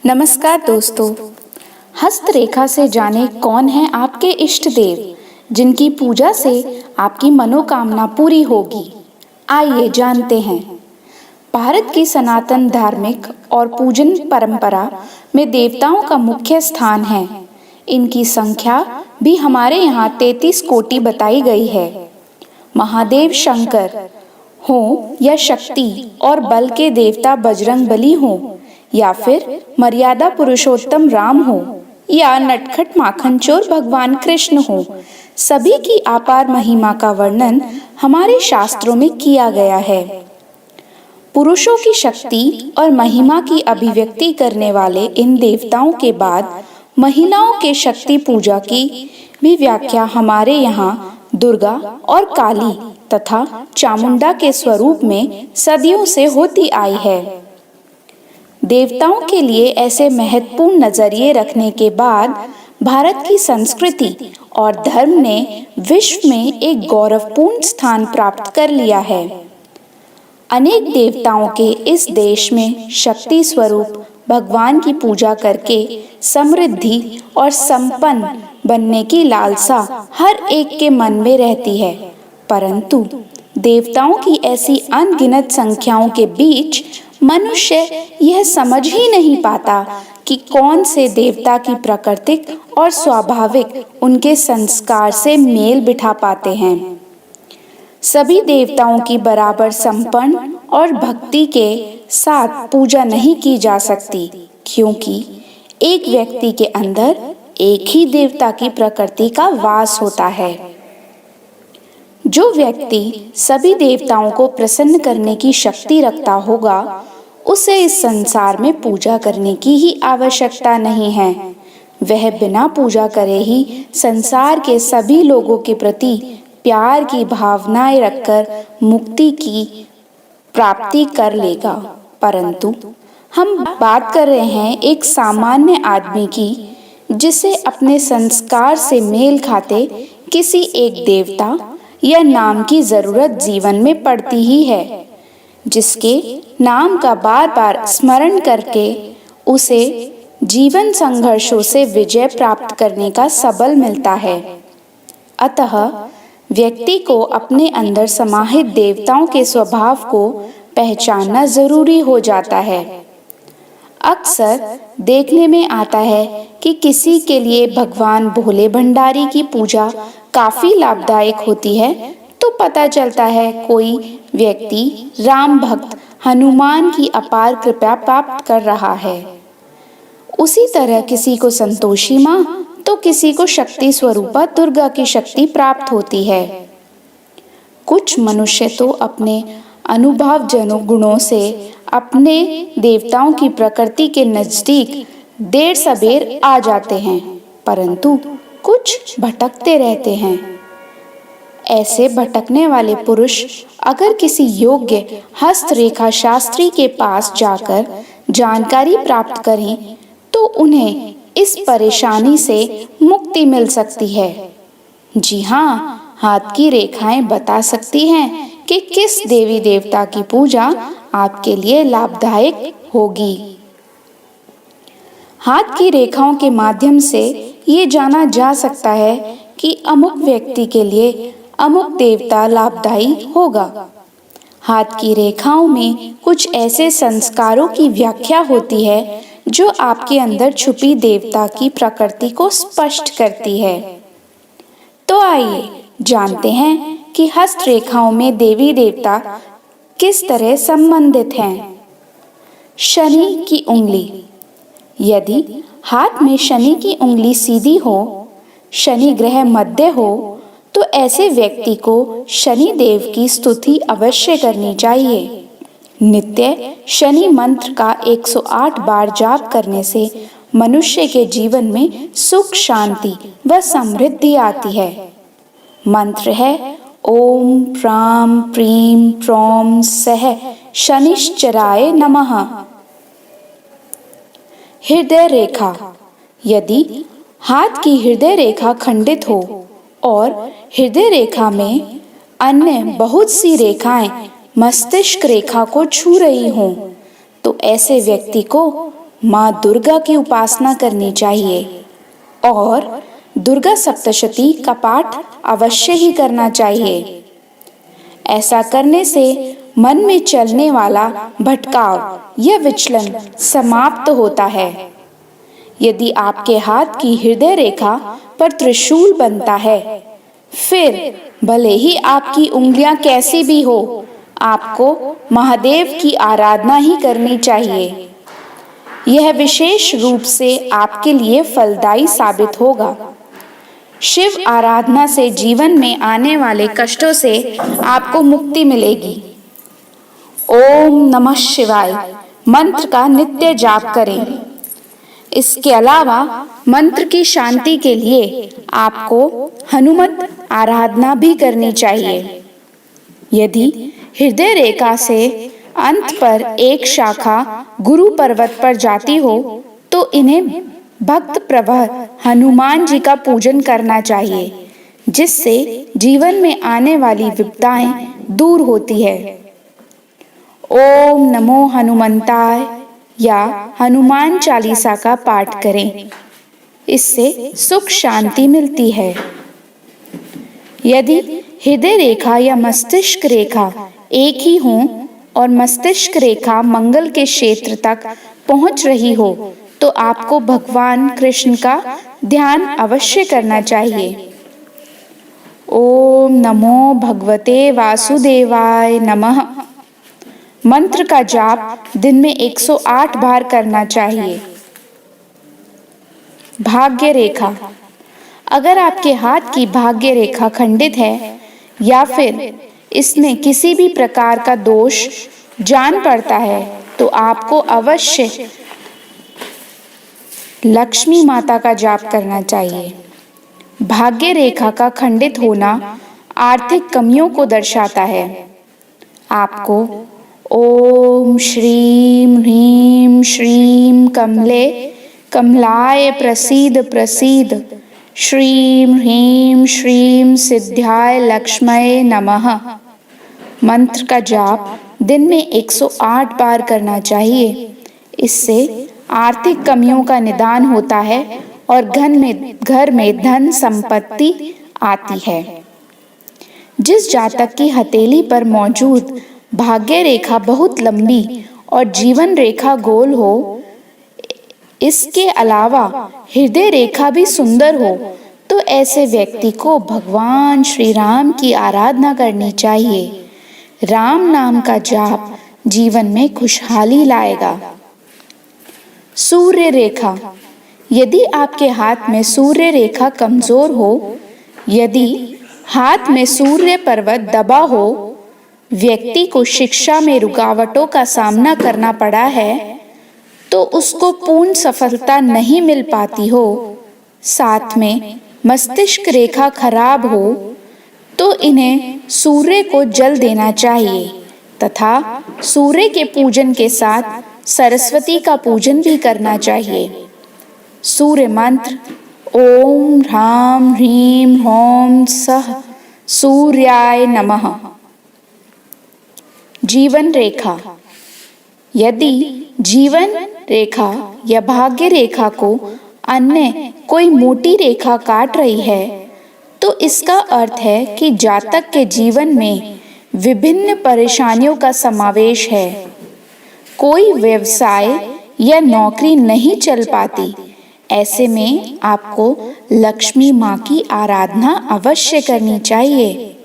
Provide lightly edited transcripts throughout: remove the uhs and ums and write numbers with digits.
नमस्कार दोस्तों। हस्तरेखा से जाने कौन है आपके इष्ट देव जिनकी पूजा से आपकी मनोकामना पूरी होगी। आइए जानते हैं। भारत की सनातन धार्मिक और पूजन परंपरा में देवताओं का मुख्य स्थान है। इनकी संख्या भी हमारे यहाँ 33 कोटि बताई गई है। महादेव शंकर हो या शक्ति और बल के देवता बजरंग बली हो, या फिर मर्यादा पुरुषोत्तम राम हो, या नटखट माखन चोर भगवान कृष्ण हो, सभी की अपार महिमा का वर्णन हमारे शास्त्रों में किया गया है। पुरुषों की शक्ति और महिमा की अभिव्यक्ति करने वाले इन देवताओं के बाद महिलाओं के शक्ति पूजा की भी व्याख्या हमारे यहाँ दुर्गा और काली तथा चामुंडा के स्वरूप में सदियों से होती आई है। देवताओं के लिए ऐसे महत्वपूर्ण नजरिए रखने के बाद भारत की संस्कृति और धर्म ने विश्व में एक गौरवपूर्ण स्थान प्राप्त कर लिया है। अनेक देवताओं के इस देश में शक्ति स्वरूप भगवान की पूजा करके समृद्धि और संपन्न बनने की लालसा हर एक के मन में रहती है, परंतु देवताओं की ऐसी अनगिनत संख्याओं के बीच मनुष्य यह समझ ही नहीं पाता कि कौन से देवता की प्राकृतिक और स्वाभाविक उनके संस्कार से मेल बिठा पाते हैं। सभी देवताओं की बराबर संपन्न और भक्ति के साथ पूजा नहीं की जा सकती, क्योंकि एक व्यक्ति के अंदर एक ही देवता की प्रकृति का वास होता है। जो व्यक्ति सभी देवताओं को प्रसन्न करने की शक्ति रखता होगा, उसे इस संसार में पूजा करने की ही आवश्यकता नहीं है। वह बिना पूजा करे ही संसार के सभी लोगों के प्रति प्यार की भावनाएं रखकर मुक्ति की प्राप्ति कर लेगा। परंतु हम बात कर रहे हैं एक सामान्य आदमी की, जिसे अपने संस्कार से मेल खाते किसी एक देवता या नाम की जरूरत जीवन में पड़ती ही है, जिसके नाम का बार बार स्मरण करके उसे जीवन संघर्षों से विजय प्राप्त करने का सबल मिलता है। अतः व्यक्ति को अपने अंदर समाहित देवताओं के स्वभाव को पहचानना जरूरी हो जाता है। अक्सर देखने में आता है कि किसी के लिए भगवान भोले भंडारी की पूजा काफी लाभदायक होती है, तो पता चलता है कोई व्यक्ति राम भक्त हनुमान की अपार कृपा प्राप्त कर रहा है। उसी तरह किसी को संतोषी माँ तो किसी को शक्ति स्वरूपा दुर्गा की शक्ति प्राप्त होती है। कुछ मनुष्य तो अपने अनुभवजनक गुणों से अपने देवताओं की प्रकृति के नजदीक देर सबेर आ जाते हैं, परंतु कुछ भटकते रहते हैं। ऐसे भटकने वाले पुरुष अगर किसी योग्य हस्तरेखा शास्त्री के पास जाकर जानकारी प्राप्त करें, तो उन्हें इस परेशानी से मुक्ति मिल सकती है। जी हाँ, हाथ की रेखाएं बता सकती हैं कि किस देवी देवता की पूजा आपके लिए लाभदायक होगी। हाथ की रेखाओं के माध्यम से ये जाना जा सकता है कि अमुक व्यक्ति के लिए अमुक देवता लाभदायी होगा। हाथ की रेखाओं में कुछ ऐसे संस्कारों की व्याख्या होती है जो आपके अंदर छुपी देवता की प्रकृति को स्पष्ट करती है। तो आइए जानते हैं कि हस्तरेखाओं में देवी देवता किस तरह संबंधित हैं। शनि की उंगली। यदि हाथ में शनि की उंगली सीधी हो, शनि ग्रह मध्य हो, तो ऐसे व्यक्ति को शनि देव की स्तुति अवश्य करनी चाहिए। नित्य शनि मंत्र का 108 बार जाप करने से मनुष्य के जीवन में सुख शांति व समृद्धि आती है। मंत्र है ओम प्राम प्रीम प्रौम सह शनिश्चराय नमः। हृदय रेखा। यदि हाथ की हृदय रेखा खंडित हो और हृदय रेखा में अन्य बहुत सी रेखाएं मस्तिष्क रेखा को छू रही हों, तो ऐसे व्यक्ति को माँ दुर्गा की उपासना करनी चाहिए और दुर्गा सप्तशती का पाठ अवश्य ही करना चाहिए। ऐसा करने से मन में चलने वाला भटकाव या विचलन समाप्त होता है। यदि आपके हाथ की हृदय रेखा पर त्रिशूल बनता है, फिर भले ही आपकी उंगलियां कैसी भी हो, आपको महादेव की आराधना ही करनी चाहिए। यह विशेष रूप से आपके लिए फलदायी साबित होगा। शिव आराधना से जीवन में आने वाले कष्टों से आपको मुक्ति मिलेगी। ओम नमः शिवाय मंत्र का नित्य जाप करें। इसके अलावा मंत्र की शांति के लिए आपको हनुमत आराधना भी करनी चाहिए। यदि हृदय रेखा से अंत पर एक शाखा गुरु पर्वत पर जाती हो, तो इन्हें भक्त प्रवर हनुमान जी का पूजन करना चाहिए, जिससे जीवन में आने वाली विपदाएं दूर होती है। ओम नमो हनुमंताय या हनुमान चालीसा का पाठ करें। इससे सुख शांति मिलती है। यदि हृदय रेखा या मस्तिष्क रेखा एक ही हो और मस्तिष्क रेखा मंगल के क्षेत्र तक पहुंच रही हो, तो आपको भगवान कृष्ण का ध्यान अवश्य करना चाहिए। ओम नमो भगवते वासुदेवाय नमः मंत्र का जाप दिन में 108 बार करना चाहिए। भाग्य रेखा। अगर आपके हाथ की भाग्य रेखा खंडित है या फिर इसमें किसी भी प्रकार का दोष जान पड़ता है, तो आपको अवश्य लक्ष्मी माता का जाप करना चाहिए। भाग्य रेखा का खंडित होना आर्थिक कमियों को दर्शाता है। आपको ओम श्रीम ह्रीम श्रीम कमले कमलाय प्रसीद प्रसीद श्रीम ह्रीम श्रीम सिद्धाय लक्ष्मये नमः मंत्र का जाप दिन में 108 बार करना चाहिए। इससे आर्थिक कमियों का निदान होता है और घर में धन संपत्ति आती है। जिस जातक की हथेली पर मौजूद भाग्य रेखा बहुत लंबी और जीवन रेखा गोल हो, इसके अलावा हृदय रेखा भी सुंदर हो, तो ऐसे व्यक्ति को भगवान श्री राम की आराधना करनी चाहिए। राम नाम का जाप जीवन में खुशहाली लाएगा। सूर्य रेखा। यदि आपके हाथ में सूर्य रेखा कमजोर हो, यदि हाथ में सूर्य पर्वत दबा हो, व्यक्ति को शिक्षा में रुकावटों का सामना करना पड़ा है, तो उसको पूर्ण सफलता नहीं मिल पाती हो, साथ में मस्तिष्क रेखा खराब हो, तो इन्हें सूर्य को जल देना चाहिए तथा सूर्य के पूजन के साथ सरस्वती का पूजन भी करना चाहिए। सूर्य मंत्र ओम ह्रां ह्रीं ह्रौं सः सूर्याय नमः। जीवन रेखा। यदि जीवन रेखा या भाग्य रेखा को अन्य कोई मोटी रेखा काट रही है, तो इसका अर्थ है कि जातक के जीवन में विभिन्न परेशानियों का समावेश है। कोई व्यवसाय या नौकरी नहीं चल पाती। ऐसे में आपको लक्ष्मी माँ की आराधना अवश्य करनी चाहिए।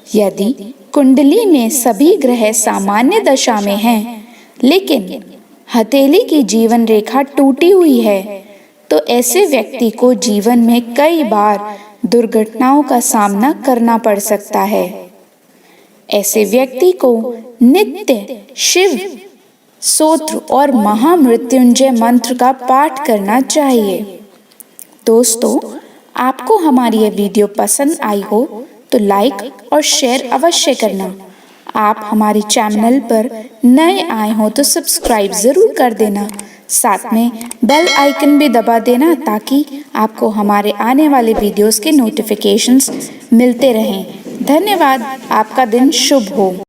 यदि कुंडली में सभी ग्रह सामान्य दशा में हैं, लेकिन हथेली की जीवन रेखा टूटी हुई है, तो ऐसे व्यक्ति को जीवन में कई बार दुर्घटनाओं का सामना करना पड़ सकता है। ऐसे व्यक्ति को नित्य शिव स्तोत्र और महामृत्युंजय मंत्र का पाठ करना चाहिए। दोस्तों, आपको हमारी यह वीडियो पसंद आई हो तो लाइक और शेयर अवश्य करना। आप हमारे चैनल पर नए आए हो तो सब्सक्राइब ज़रूर कर देना। साथ में बेल आइकन भी दबा देना, ताकि आपको हमारे आने वाले वीडियोस के नोटिफिकेशंस मिलते रहें। धन्यवाद। आपका दिन शुभ हो।